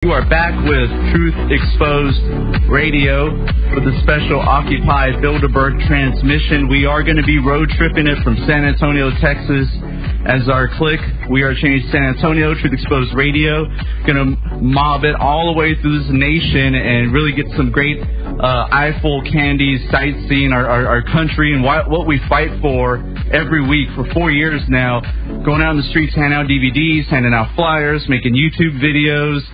You are back with Truth Exposed Radio for the special Occupy Bilderberg transmission. We are going to be road tripping it from San Antonio, Texas as our click. WeAreChange San Antonio, Truth Exposed Radio. Going to mob it all the way through this nation and really get some great eyeful candies, sightseeing our country and what we fight for every week for 4 years now. Going out in the streets, handing out DVDs, handing out flyers, making YouTube videos,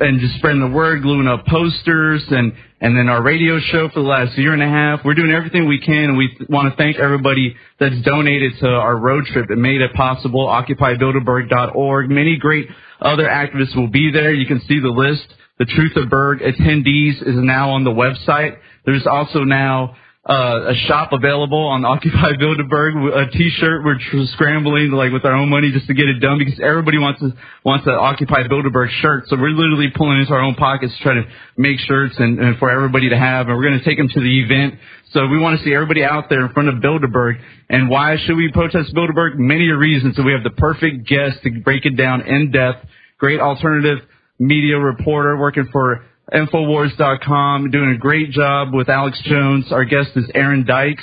and just spreading the word, gluing up posters, and then our radio show for the last year and a half. We're doing everything we can, and we want to thank everybody that's donated to our road trip that made it possible, occupybilderberg.org. Many great other activists will be there. You can see the list. The Truth of Berg attendees is now on the website. There's also now a shop available on Occupy Bilderberg, a T-shirt. We're scrambling with our own money just to get it done because everybody wants an Occupy Bilderberg shirt. So we're literally pulling into our own pockets to try to make shirts and for everybody to have. And we're going to take them to the event. So we want to see everybody out there in front of Bilderberg. And why should we protest Bilderberg? Many reasons. So we have the perfect guest to break it down in depth. Great alternative media reporter working for Infowars.com, doing a great job with Alex Jones. Our guest is Dykes.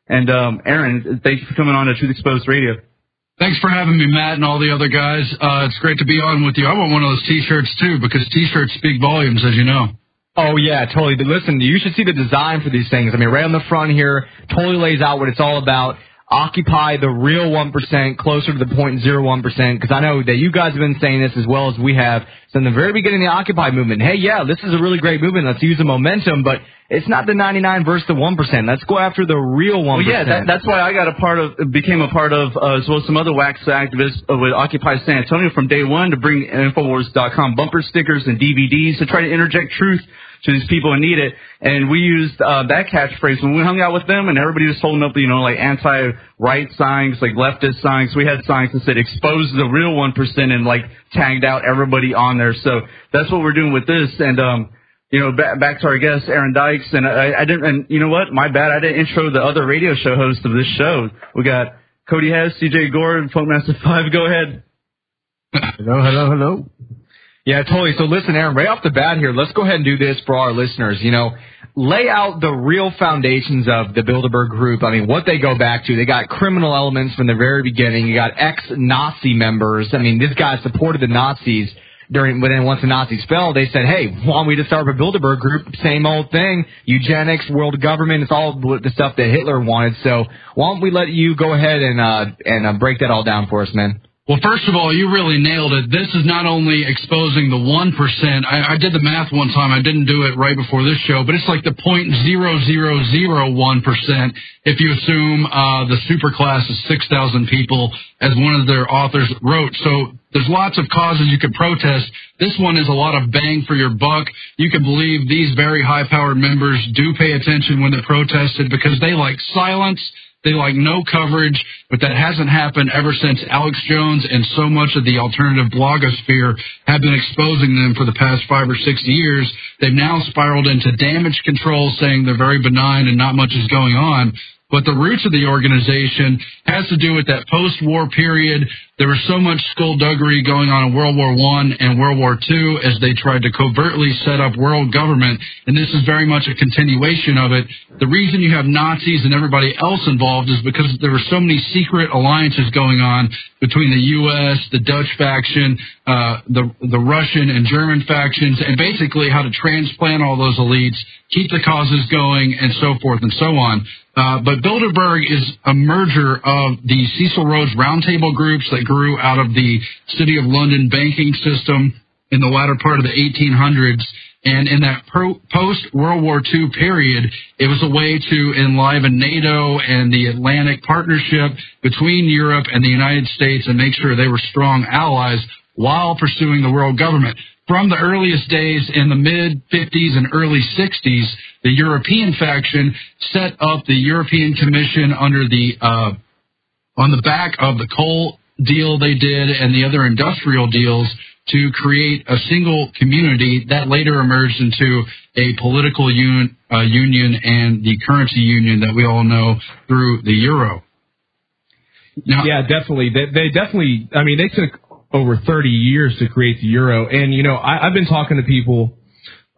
And Aaron, thank you for coming on to Truth Exposed Radio. Thanks for having me, Matt, and all the other guys. It's great to be on with you. I want one of those T-shirts, too, because T-shirts speak volumes, as you know. Oh, yeah, totally. But listen, you should see the design for these things. I mean, right on the front here, totally lays out what it's all about. Occupy the real 1%, closer to the 0.01%, because I know that you guys have been saying this as well as we have since the very beginning of the Occupy movement. Hey, yeah, this is a really great movement. Let's use the momentum, but it's not the 99 versus the 1%. Let's go after the real 1%. Well, yeah, that's why I became a part of, as well as some other wax activists with Occupy San Antonio from day one to bring Infowars.com bumper stickers and DVDs to try to interject truth to these people who need it. And we used that catchphrase when we hung out with them, and everybody was holding up, anti-right signs, leftist signs. We had signs that said expose the real 1% and tagged out everybody on there. So that's what we're doing with this. And back to our guest, Dykes, and I didn't, and you know what? My bad. I didn't intro the other radio show hosts of this show. We got Cody Hess, CJ Gore, and Funkmaster 5. Go ahead. Hello. Yeah, totally. So listen, Aaron, right off the bat here, let's go ahead and do this for our listeners. Lay out the real foundations of the Bilderberg group. I mean, what they go back to. They got criminal elements from the very beginning. You got ex-Nazi members. I mean, this guy supported the Nazis once the Nazis fell. They said, hey, want me to start a Bilderberg group? Same old thing. Eugenics, world government. It's all the stuff that Hitler wanted. So why don't we let you go ahead and break that all down for us, man? Well, first of all, you really nailed it. This is not only exposing the 1%. I did the math one time. I didn't do it right before this show, but it's like the 0.0001% if you assume the superclass is 6,000 people, as one of their authors wrote. So there's lots of causes you could protest. This one is a lot of bang for your buck. You can believe these very high-powered members do pay attention when they protested because they like silence. They like no coverage, but that hasn't happened ever since Alex Jones and so much of the alternative blogosphere have been exposing them for the past 5 or 6 years. They've now spiraled into damage control, saying they're very benign and not much is going on. But the roots of the organization has to do with that post-war period. There was so much skullduggery going on in World War I and World War II as they tried to covertly set up world government, and this is very much a continuation of it. The reason you have Nazis and everybody else involved is because there were so many secret alliances going on between the U.S., the Dutch faction, the Russian and German factions, and basically how to transplant all those elites, keep the causes going, and so forth and so on. But Bilderberg is a merger of the Cecil Rhodes Roundtable groups that grew out of the City of London banking system in the latter part of the 1800s. And in that post-World War II period, it was a way to enliven NATO and the Atlantic Partnership between Europe and the United States and make sure they were strong allies while pursuing the world government. From the earliest days in the mid-50s and early 60s, the European faction set up the European Commission under the on the back of the coal deal they did and the other industrial deals to create a single community that later emerged into a political union and the currency union that we all know through the euro. Now, yeah, definitely. They definitely, I mean, they took over 30 years to create the euro. And, I've been talking to people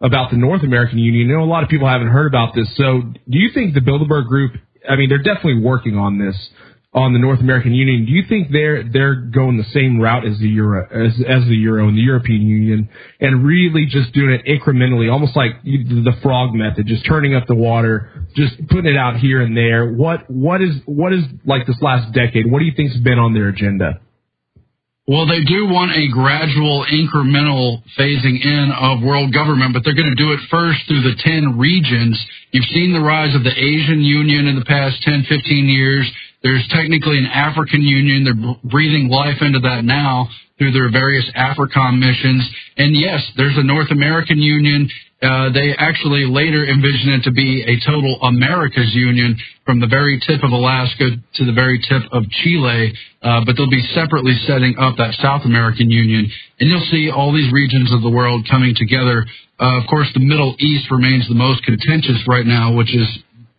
about the North American Union. A lot of people haven't heard about this. So do you think the Bilderberg Group, they're definitely working on this, on the North American Union. Do you think they're going the same route as the euro, as the euro and the European Union, and really just doing it incrementally, almost like the frog method, just turning up the water, just putting it out here and there? What is like this last decade? What do you think's been on their agenda? Well, they do want a gradual, incremental phasing in of world government, but they're going to do it first through the 10 regions. You've seen the rise of the Asian Union in the past 10, 15 years. There's technically an African Union. They're breathing life into that now through their various AFRICOM missions. And yes, there's a North American Union. They actually later envision it to be a total America's Union from the very tip of Alaska to the very tip of Chile, but they'll be separately setting up that South American Union. And you'll see all these regions of the world coming together. Of course, the Middle East remains the most contentious right now, which is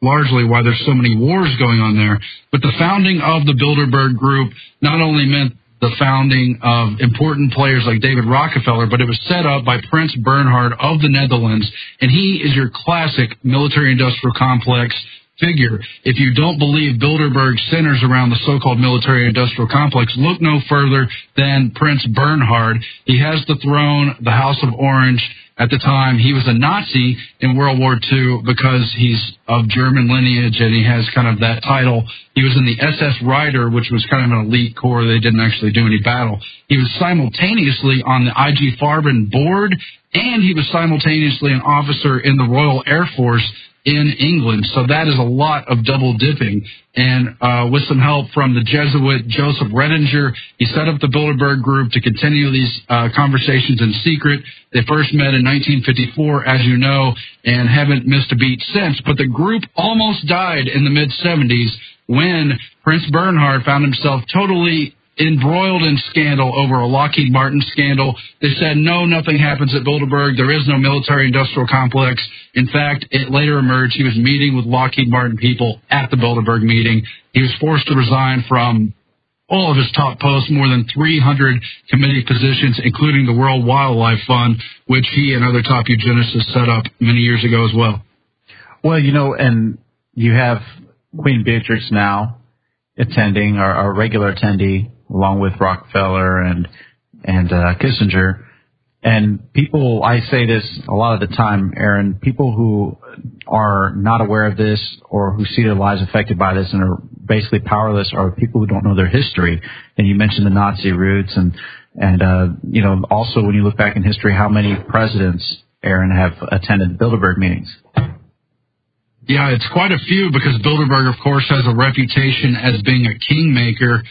largely why there's so many wars going on there. But the founding of the Bilderberg Group not only meant the founding of important players like David Rockefeller, but it was set up by Prince Bernhard of the Netherlands, and he is your classic military-industrial complex figure. If you don't believe Bilderberg centers around the so-called military-industrial complex, look no further than Prince Bernhard. He has the throne, the House of Orange. At the time, he was a Nazi in World War II because he's of German lineage and he has kind of that title. He was in the SS Reiter, which was kind of an elite corps. They didn't actually do any battle. He was simultaneously on the IG Farben board, and he was simultaneously an officer in the Royal Air Force in England. So that is a lot of double dipping. And with some help from the Jesuit Joseph Redinger, he set up the Bilderberg Group to continue these conversations in secret. They first met in 1954, as you know, and haven't missed a beat since. But the group almost died in the mid-'70s when Prince Bernhard found himself totally embroiled in scandal over a Lockheed Martin scandal. They said, no, nothing happens at Bilderberg. There is no military-industrial complex. In fact, it later emerged he was meeting with Lockheed Martin people at the Bilderberg meeting. He was forced to resign from all of his top posts, more than 300 committee positions, including the World Wildlife Fund, which he and other top eugenicists set up many years ago as well. Well, and you have Queen Beatrix now attending, our regular attendee, along with Rockefeller and Kissinger. And people, I say this a lot of the time, Aaron, people who are not aware of this or who see their lives affected by this and are basically powerless are people who don't know their history. And you mentioned the Nazi roots and also when you look back in history, how many presidents, Aaron, have attended Bilderberg meetings? Yeah, it's quite a few because Bilderberg, of course, has a reputation as being a kingmaker.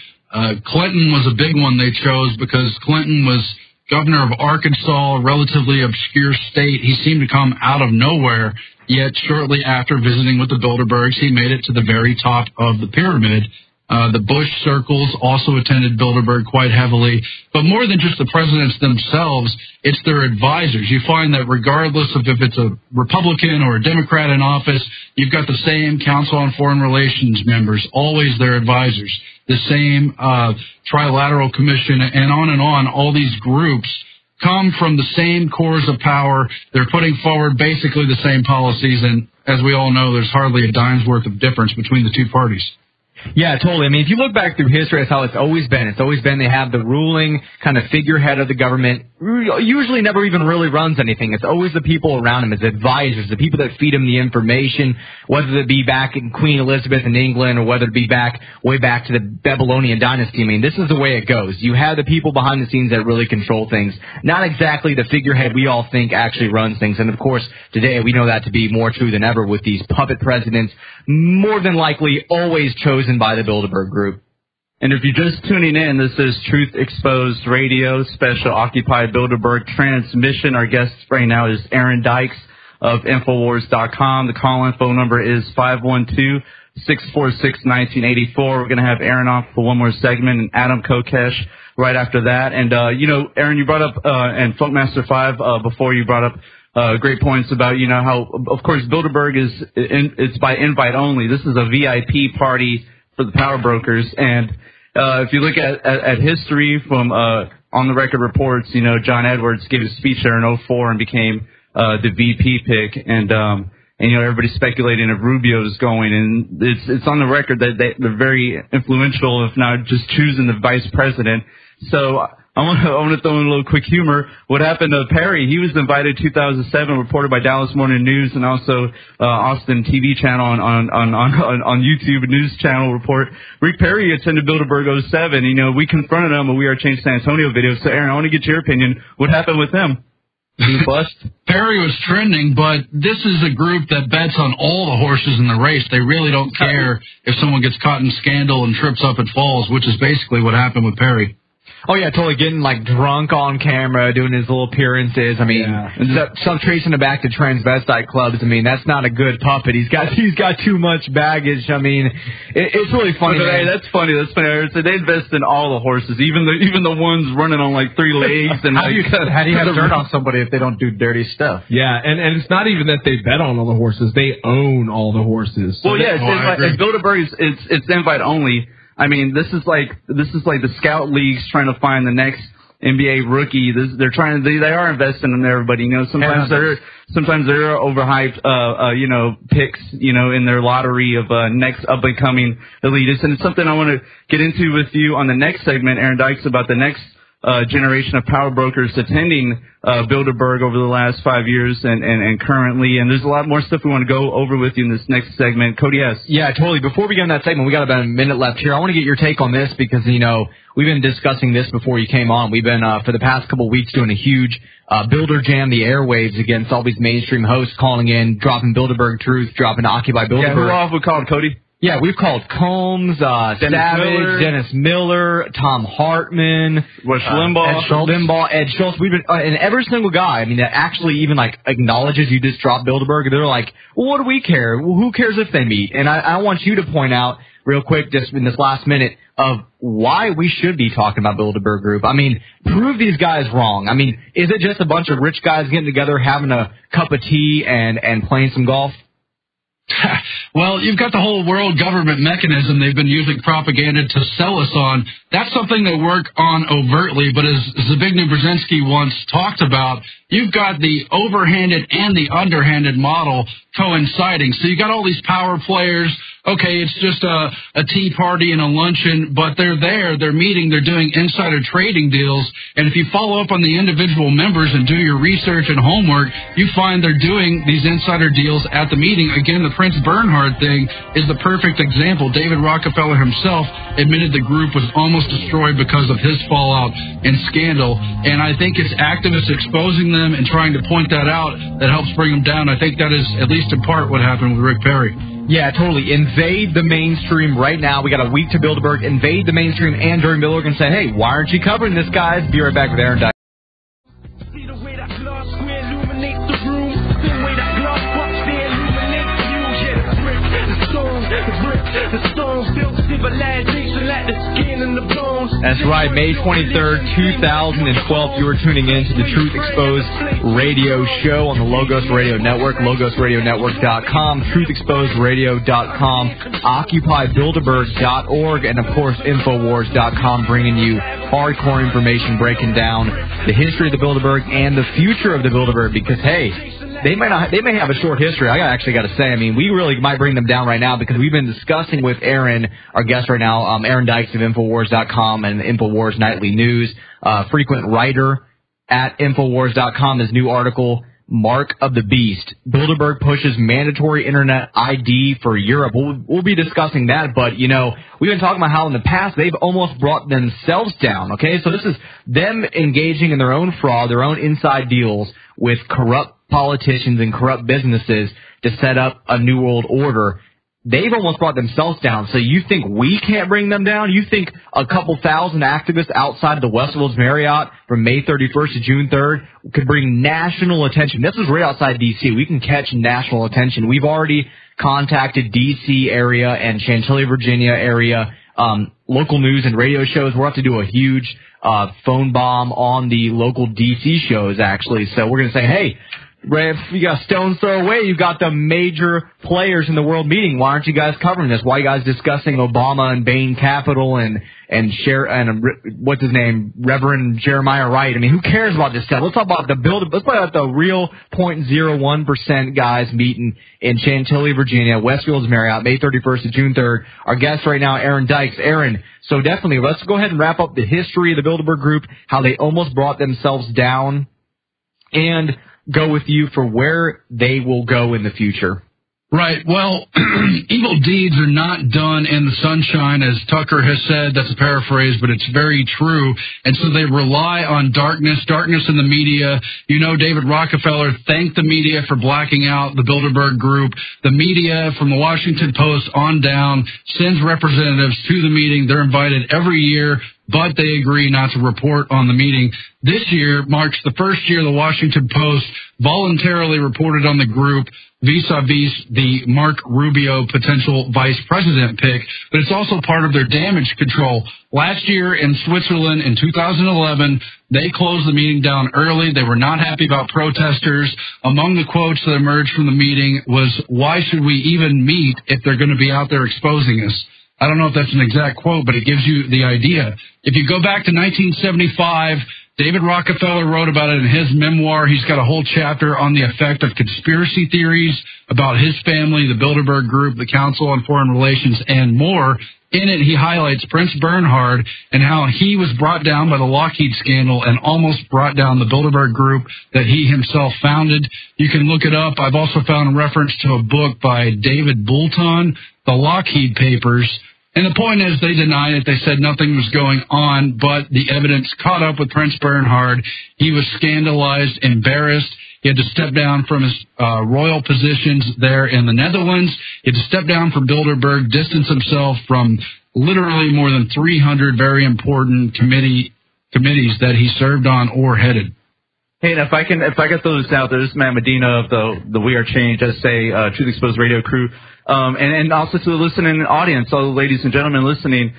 Clinton was a big one they chose because Clinton was governor of Arkansas, a relatively obscure state. He seemed to come out of nowhere, yet shortly after visiting with the Bilderbergs, he made it to the very top of the pyramid. The Bush circles also attended Bilderberg quite heavily. But more than just the presidents themselves, it's their advisors. You find that regardless of if it's a Republican or a Democrat in office, you've got the same Council on Foreign Relations members, always their advisors. The same Trilateral Commission, and on, all these groups come from the same cores of power. They're putting forward basically the same policies, and as we all know, there's hardly a dime's worth of difference between the two parties. Yeah, totally. I mean, if you look back through history, that's how it's always been. It's always been they have the ruling kind of figurehead of the government, usually never even really runs anything. It's always the people around him, his advisors, the people that feed him the information, whether it be back in Queen Elizabeth in England or whether it be way back to the Babylonian dynasty. I mean, this is the way it goes. You have the people behind the scenes that really control things, not exactly the figurehead we all think actually runs things. And, of course, today we know that to be more true than ever with these puppet presidents, more than likely always chosen by the Bilderberg Group. And if you're just tuning in, this is Truth Exposed Radio, special Occupy Bilderberg transmission. Our guest right now is Aaron Dykes of Infowars.com. The call-in phone number is 512-646-1984. We're going to have Aaron on for one more segment and Adam Kokesh right after that. And, Aaron, you brought up, and Funkmaster 5, before you brought up great points about, how, of course, Bilderberg it's by invite only. This is a VIP party for the power brokers. And if you look at history from on the record reports, John Edwards gave a speech there in 2004 and became the VP pick, and everybody's speculating if Rubio is going, and it's on the record that they're very influential, if not just choosing the vice president. So I want to throw in a little quick humor. What happened to Perry? He was invited 2007, reported by Dallas Morning News and also Austin TV channel on YouTube News Channel report. Rick Perry attended Bilderberg 07. We confronted him a WeAreChange San Antonio video. So Aaron, I want to get your opinion. What happened with him? He bust? Perry was trending, but this is a group that bets on all the horses in the race. They really don't care if someone gets caught in scandal and trips up and falls, which is basically what happened with Perry. Oh, yeah, totally getting, drunk on camera, doing his little appearances. I mean, some tracing it back to transvestite clubs. I mean, that's not a good puppet. He's got too much baggage. I mean, it's really funny. But, hey, that's funny. So they invest in all the horses, even the ones running on, 3 legs. And how do you have dirt on somebody if they don't do dirty stuff? Yeah, and it's not even that they bet on all the horses. They own all the horses. So it's Bilderberg. It's invite only. I mean, this is like the scout leagues trying to find the next NBA rookie. They are investing in everybody. Sometimes they're overhyped, picks, in their lottery of next up and coming elitists. And it's something I want to get into with you on the next segment, Aaron Dykes, about the next generation of power brokers attending Bilderberg over the last 5 years and currently. And there's a lot more stuff we want to go over with you in this next segment. Cody, yes. Yeah, totally. Before we get in that segment, we got about a minute left here. I want to get your take on this because, we've been discussing this before you came on. We've been, for the past couple of weeks, doing a huge Builder Jam the airwaves against all these mainstream hosts calling in, dropping Bilderberg Truth, dropping Occupy Bilderberg. Yeah, who all have we called, Cody? Yeah, we've called Combs, Savage, Dennis Miller, Tom Hartman, Rush Limbaugh, Ed Schultz. We've been, and every single guy, that actually even acknowledges you just dropped Bilderberg. They're like, well, what do we care? Well, who cares if they meet? And I want you to point out real quick, just in this last minute, of why we should be talking about Bilderberg Group. Prove these guys wrong. Is it just a bunch of rich guys getting together, having a cup of tea and playing some golf? Well, you've got the whole world government mechanism they've been using propaganda to sell us on. That's something they work on overtly, but as Zbigniew Brzezinski once talked about, you've got the overhanded and the underhanded model coinciding. So you got all these power players. Okay, it's just a tea party and a luncheon, but they're there, they're meeting, they're doing insider trading deals, and if you follow up on the individual members and do your research and homework, you find they're doing these insider deals at the meeting. Again, the Prince Bernhard thing is the perfect example. David Rockefeller himself admitted the group was almost destroyed because of his fallout and scandal, and I think it's activists exposing them and trying to point that out that helps bring them down. I think that is at least in part what happened with Rick Perry. Yeah, totally. Invade the mainstream right now. We got a week to Bilderberg. Invade the mainstream and during Bilderberg and say, hey, why aren't you covering this, guys? Be right back with Aaron Dykes. See the way that glass square illuminates the room. The way that glass box there illuminates you. Yeah, the stone built civilization like the skin and the bones. That's right, May 23rd, 2012. You were tuning in to the Truth Exposed radio show on the Logos Radio Network, logosradionetwork.com, truthexposedradio.com, occupybilderberg.org, and, of course, Infowars.com, bringing you hardcore information, breaking down the history of the Bilderberg and the future of the Bilderberg, because, hey, they may have a short history. I actually got to say, we really might bring them down right now because we've been discussing with Aaron, our guest right now, Aaron Dykes of Infowars.com and Infowars Nightly News, frequent writer at Infowars.com, his new article, Mark of the Beast. Bilderberg pushes mandatory internet ID for Europe. We'll be discussing that, but, we've been talking about how in the past they've almost brought themselves down, okay? So this is them engaging in their own fraud, their own inside deals with corrupt politicians and corrupt businesses to set up a new world order. They've almost brought themselves down. So you think we can't bring them down? You think a couple thousand activists outside of the Westwoods Marriott from May 31st to June 3rd could bring national attention? This is right outside D.C. We can catch national attention. We've already contacted D.C. area and Chantilly, Virginia area, local news and radio shows. We'll have to do a huge phone bomb on the local D.C. shows, actually. So we're going to say, hey, If you got stones throw away, you've got the major players in the world meeting. Why aren't you guys covering this? Why are you guys discussing Obama and Bain Capital and what's his name, Reverend Jeremiah Wright? I mean, who cares about this stuff? Let's talk about let's talk about the real 0.01% guys meeting in Chantilly, Virginia, Westfield's Marriott, May 31st to June 3rd. Our guest right now, Aaron Dykes. Aaron, so definitely, let's go ahead and wrap up the history of the Bilderberg Group, how they almost brought themselves down, and go with you for where they will go in the future. Right. Well, evil deeds are not done in the sunshine, as Tucker has said. That's a paraphrase, but it's very true. And so they rely on darkness in the media. You know, David Rockefeller thanked the media for blacking out the Bilderberg Group. The media, from the Washington Post on down, sends representatives to the meeting. They're invited every year, but they agree not to report on the meeting. This year marks the first year the Washington Post voluntarily reported on the group vis-a-vis the Mark Rubio potential vice president pick, but it's also part of their damage control. Last year in Switzerland in 2011, they closed the meeting down early. They were not happy about protesters. Among the quotes that emerged from the meeting was, "Why should we even meet if they're going to be out there exposing us?" I don't know if that's an exact quote, but it gives you the idea. If you go back to 1975, David Rockefeller wrote about it in his memoir. He's got a whole chapter on the effect of conspiracy theories about his family, the Bilderberg Group, the Council on Foreign Relations, and more. In it, he highlights Prince Bernhard and how he was brought down by the Lockheed scandal and almost brought down the Bilderberg Group that he himself founded. You can look it up. I've also found a reference to a book by David Blount, The Lockheed Papers. And the point is, they denied it. They said nothing was going on, but the evidence caught up with Prince Bernhard. He was scandalized, embarrassed. He had to step down from his royal positions there in the Netherlands. He had to step down from Bilderberg, distance himself from literally more than 300 very important committees that he served on or headed. Hey, and if I can throw this out there, this is Matt Medina of the WeAreChange SA Truth Exposed radio crew, and also to the listening audience, all the ladies and gentlemen listening,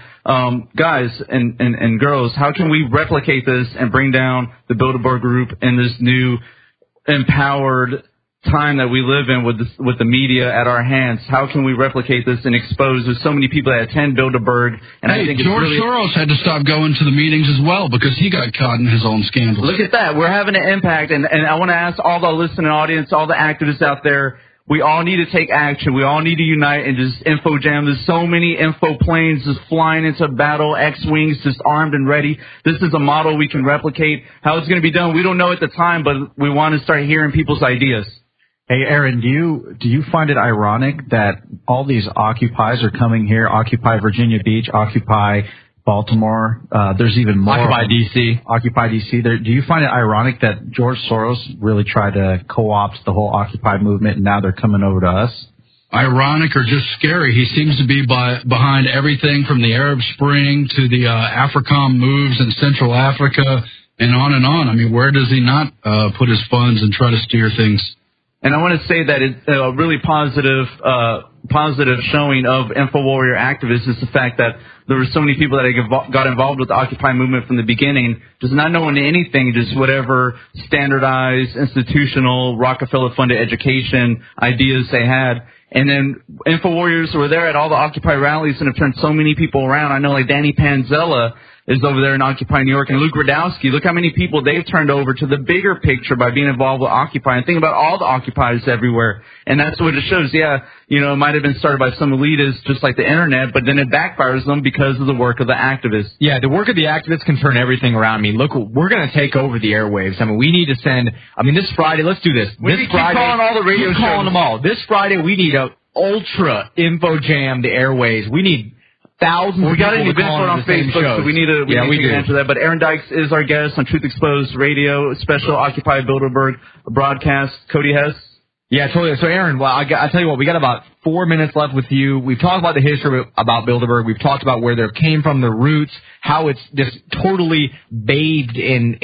guys and girls, how can we replicate this and bring down the Bilderberg Group in this new empowered time that we live in with the media at our hands? How can we replicate this and expose? There's so many people that attend Bilderberg, and I think George Soros had to stop going to the meetings as well because he got caught in his own scandals. Look at that. We're having an impact, and I want to ask all the listening audience, all the activists out there, we all need to take action. We all need to unite and just info jam. There's so many info planes just flying into battle, X-Wings just armed and ready. This is a model we can replicate. How it's going to be done, we don't know at the time, but we want to start hearing people's ideas. Hey, Aaron, do you find it ironic that all these Occupies are coming here? Occupy Virginia Beach, Occupy Baltimore. There's even more. Occupy D.C. Occupy D.C. Do you find it ironic that George Soros really tried to co-opt the whole Occupy movement, and now they're coming over to us? Ironic or just scary. He seems to be behind everything from the Arab Spring to the AFRICOM moves in Central Africa and on and on. I mean, where does he not put his funds and try to steer things? And I want to say that it's a really positive showing of InfoWarrior activists is the fact that there were so many people that got involved with the Occupy movement from the beginning, just not knowing anything, just whatever standardized, institutional, Rockefeller-funded education ideas they had. And then InfoWarriors were there at all the Occupy rallies and have turned so many people around. I know like Danny Panzella is over there in Occupy New York, and Luke Radowski. Look how many people they've turned over to the bigger picture by being involved with Occupy. And think about all the Occupies everywhere. And that's what it shows. Yeah, you know, it might have been started by some elitists just like the internet, but then it backfires them because of the work of the activists. Yeah, the work of the activists can turn everything around. I mean, look, we're going to take over the airwaves. I mean, we need to send, this Friday, let's do this. We This keep calling all the radio shows. Calling them all. This Friday, we need a ultra info jam the airways. We need thousands we got an of people event on Facebook, so we need to answer that. But Aaron Dykes is our guest on Truth Exposed Radio, special Occupy Bilderberg broadcast. Cody Hess. Yeah, totally. So, Aaron, well, I tell you what, we got about 4 minutes left with you. We've talked about the history about Bilderberg. We've talked about where they came from, the roots, how it's just totally bathed in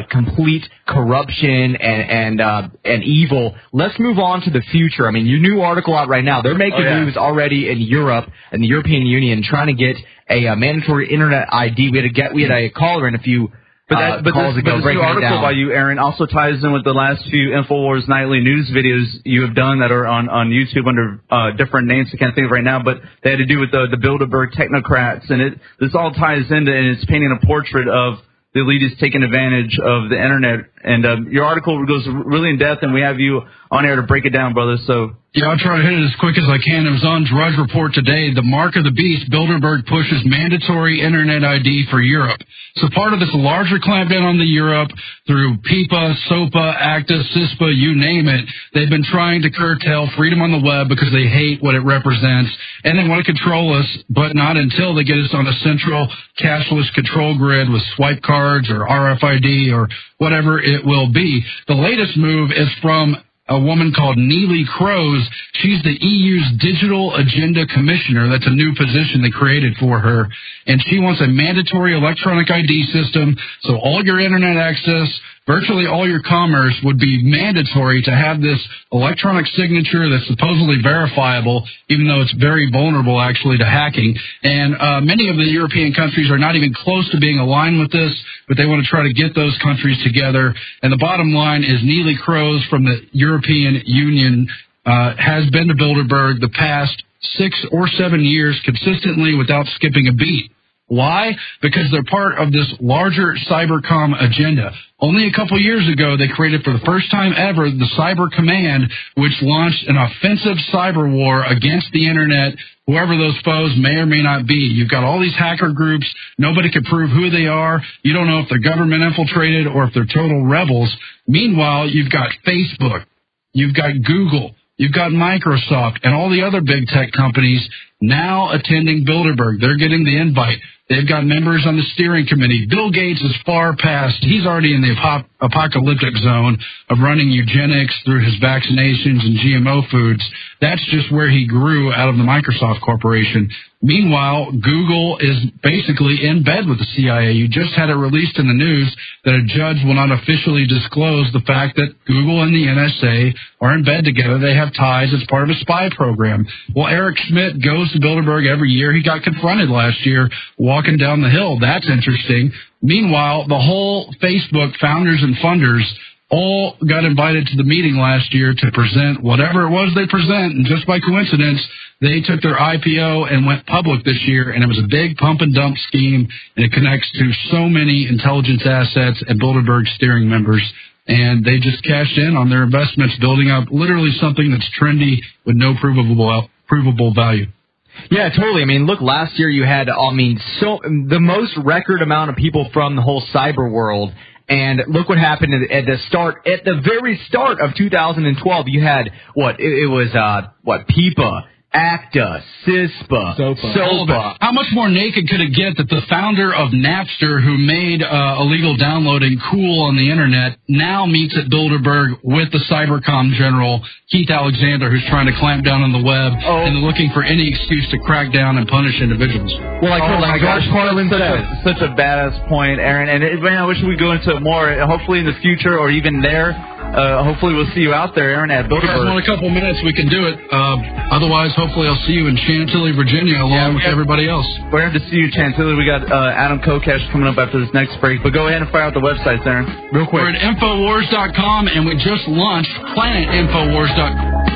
complete corruption and evil. Let's move on to the future. I mean, your new article out right now. They're making moves already in Europe and the European Union trying to get a mandatory internet ID. We had a caller in a few But this new article by you, Aaron, also ties in with the last few InfoWars Nightly News videos you have done that are on YouTube under different names I can't think of right now, but they had to do with the Bilderberg technocrats, and this all ties into, and it's painting a portrait of the elitists taking advantage of the internet. And your article goes really in depth, and we have you on air to break it down, brother. So yeah, I'll try to hit it as quick as I can. It was on Drudge Report today. The mark of the beast, Bilderberg pushes mandatory internet ID for Europe. So part of this larger clampdown on the Europe through PIPA, SOPA, ACTA, CISPA, you name it, they've been trying to curtail freedom on the web because they hate what it represents, and they want to control us, but not until they get us on a central cashless control grid with swipe cards or RFID or whatever it will be. The latest move is from a woman called Neelie Kroes. She's the EU's Digital Agenda Commissioner. That's a new position they created for her. And she wants a mandatory electronic ID system, so all your internet access, virtually all your commerce would be mandatory to have this electronic signature that's supposedly verifiable, even though it's very vulnerable, actually, to hacking. And many of the European countries are not even close to being aligned with this, but they want to try to get those countries together. And the bottom line is Neelie Kroes from the European Union has been to Bilderberg the past 6 or 7 years consistently without skipping a beat. Why? Because they're part of this larger cybercom agenda. Only a couple years ago, they created for the first time ever the Cyber Command, which launched an offensive cyber war against the internet, whoever those foes may or may not be. You've got all these hacker groups. Nobody can prove who they are. You don't know if they're government infiltrated or if they're total rebels. Meanwhile, you've got Facebook. You've got Google. You've got Microsoft and all the other big tech companies now attending Bilderberg. They're getting the invite. They've got members on the steering committee. Bill Gates is far past. He's already in the apocalyptic zone of running eugenics through his vaccinations and GMO foods. That's just where he grew out of the Microsoft Corporation. Meanwhile, Google is basically in bed with the CIA. You just had it released in the news that a judge will not officially disclose the fact that Google and the NSA are in bed together. They have ties. It's part of a spy program. Well, Eric Schmidt goes to Bilderberg every year. He got confronted last year walking down the hill. That's interesting. Meanwhile, the whole Facebook founders and funders all got invited to the meeting last year to present whatever it was they present, and just by coincidence, they took their IPO and went public this year, and it was a big pump and dump scheme, and it connects to so many intelligence assets and Bilderberg steering members, and they just cashed in on their investments, building up literally something that's trendy with no provable value. Yeah, totally. I mean, look, last year you had, the most record amount of people from the whole cyber world. And look what happened at the very start of 2012. You had PIPA, ACTA, CISPA, SOPA. How much more naked could it get that the founder of Napster, who made illegal downloading cool on the internet, now meets at Bilderberg with the cybercom general, Keith Alexander, who's trying to clamp down on the web and looking for any excuse to crack down and punish individuals. Well, George Carlin said such a badass point, Aaron. And man, I wish we go into it more. Hopefully in the future or even there. Hopefully we'll see you out there, Aaron, at Bilderberg. In a couple minutes we can do it. Otherwise, hopefully I'll see you in Chantilly, Virginia, along with everybody else. We're here to see you, Chantilly. We got Adam Kokesh coming up after this next break. But go ahead and fire out the websites, Aaron, real quick. We're at Infowars.com, and we just launched PlanetInfowars.com.